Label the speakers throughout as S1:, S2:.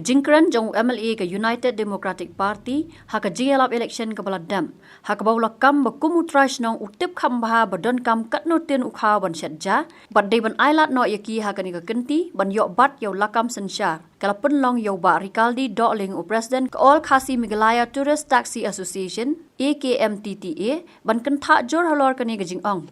S1: Jingkran jong MLA ke United Democratic Party hak jialap election ke baladam hak bawla kam bakumu trash nong utip khambha badon kam katnotin ukha ban shatja badde ban ailat no yaki hak ni ka kenti ban yo bat yo lakam sensyar kalapun long yo ba Rikaldi Doling u president ke all Khasi Meghalaya Tourist Taxi Association AKMTTA ban kentha jor halor kani gajing ong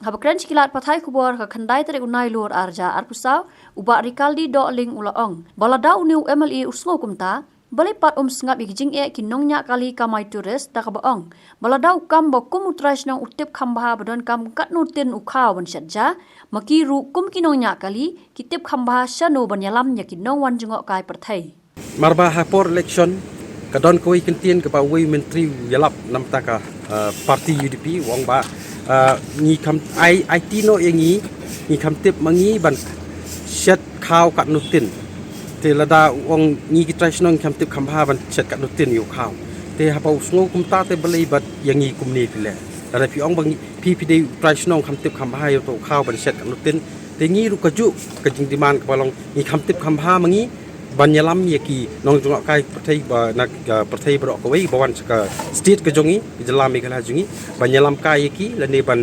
S1: habakran cikilat pathai kubor ka khandai tere unai lur arja arpusau uba Rikaldi Doling ulaong balada uniu MLA usngo kumta balai pat sngap igijing kinong nya kali kamai tourist da kabaong balada ukam bokum utrash nang utip khambha badon kam katnutin ukhaw ban shatja maki ru kum kinong nya kali kitip khambha shano banyalam nya kinong wan jingok kai perthai
S2: marba hapor election kadon koi kentien ke pawi menteri yalap nam taka parti UDP wong ba ni kam IT no yangi ni kam tip mangi ban shat khaw kat nutin te lada wong ni ki trash nong kam tip khambha ban shat kat nutin yu khaw te ha pau sngo kum ta te belai bat yangi kum ni pile lada pi ong bang PPD trash nong kam tip khambha yu to khaw ban shat kat nutin te ngi ru kaju kajing diman ka palong ni kam tip khambha mangi banyalam yaki nong jungak kai perthai ba nak perthai berok kawai bawan saka state ke jongi jelam Meghalaya jungi banyalam kai yaki lane ban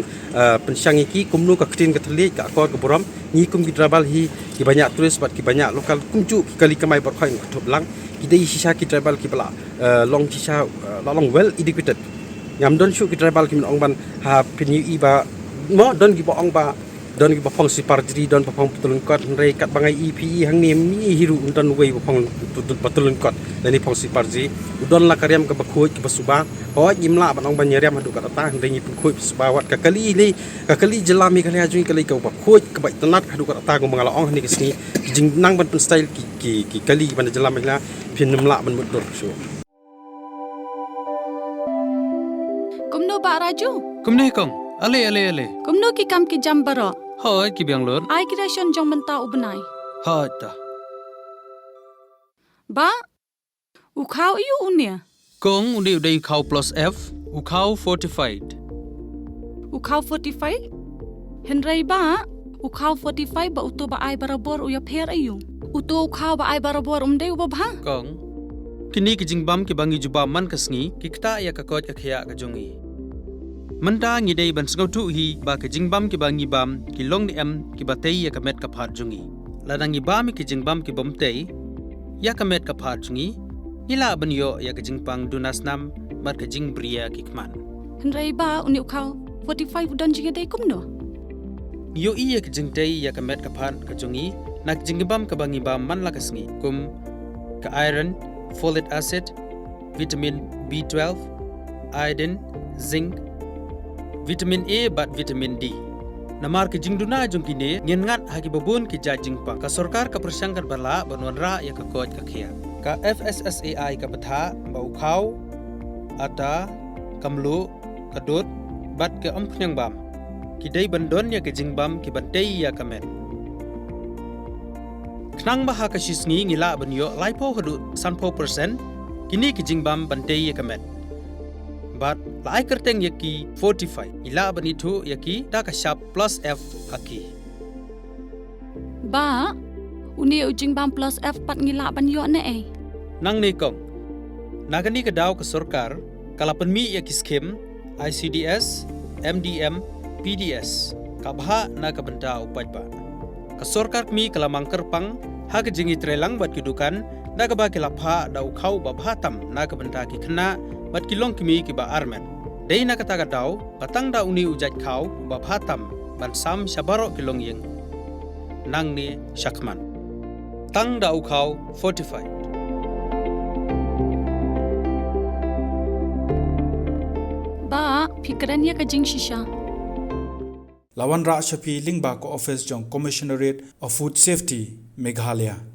S2: pensyang yaki kumnu ka ktin ka thli ka akor ka boram ni kum ki travel hi ki banyak turis bat ki banyak lokal kumju ki kali kamai bar khain thop lang ki dei sisa ki travel ki bala long sisa long well educated ngam don shu ki travel ki ong ban ha pini i ba mo don ki ba ong ba don ki bapang si parjri don bapang petulun kot rei kat bangai EPE hang ni mi hiru don wei bapang petulun kot dan ni pang si parjri don la karyam ka bakhoi ki basuba ho jimla banong banyariam hadu kat ta rei ni khoi basuba wat ka kali jelam Meghalaya jui kali ka bakhoi ka bai tanat hadu kat ta ko mangala ong ni kesni jing nang ban pen style ki kali ban jelam Meghalaya pin namla ban mudur so
S3: kumno ba raju
S4: kumne kong ale
S3: kumno ki kam ki jam baro
S4: hoi ki biang lor
S3: ai creation jong menta ubnai
S4: ha ta
S3: ba ukhaw yu unia
S4: kong undi udai khau plus F ukhaw fortified
S3: ukhaw 45 henrei ba ukhaw 45 ba uto ba ai barabor uya pher ayu uto ukhaw ba ai barabor umde uba bha
S4: kong kini ki jingbam ki bangi juba man kasngi ki kta ya ka kot ka khya ka jongi manda ngi dei ban sngau tu hi ba ke jingbam ki bangi bam ki long ni em ki batei ya ka met ka phat jungi ladangi bam ki jingbam ki bomtei ya ka met ka phat jungi ila ban yo ya ka jingpang dunas nam mar ka jing bria ki kman
S3: henrei ba uni ukhaw 45 don jinga dei kumno
S4: yo i ya ka jingtei ya ka met ka phat ka jungi nak jingbam ka bangi bam man la kasngi kum ka iron folic acid vitamin B12 iodine zinc vitamin A bat vitamin D. Namar ke jingduna jungkine ngin ngat hagi babun ki jajingpa ka sarkar ka persangkar bala banwanra ya ka koj ka khia. Ka FSSAI ka batha ba ukhaw ata kamlu kadut bat ke amkhnyang bam. Ki dei bandon ya ke jingbam ki bantei ya kamet. Knang ba ha ka shisngi ngila banyo laipo hadu sanpo persen kini ki jingbam bantei ya kamet. But lai kerteng yaki 45 ila banitu yaki da ka sharp plus F haki
S3: ba uni ujing bam plus F pat ngila ban yo ne ai
S4: nang ne kong nagani ka daw ka sarkar kala panmi yaki scheme ICDS MDM PDS ka bha na ka banta upaj ba ka sarkar mi kala mangker pang ha ka jingi trelang bat kidukan da ka ba kila pha da ukhaw ba bhatam na ka banta ki khna bat kilong kimi ki ba armen dei na kata daw batang da uni ujat khau ba phatam ban sam shabaro kilong yeng nang ni shakman tang da u khau 45
S3: ba fikran ya ka jing shisha
S5: Lawan Ra Shafi Lingba ko office jong Commissionerate of Food Safety Meghalaya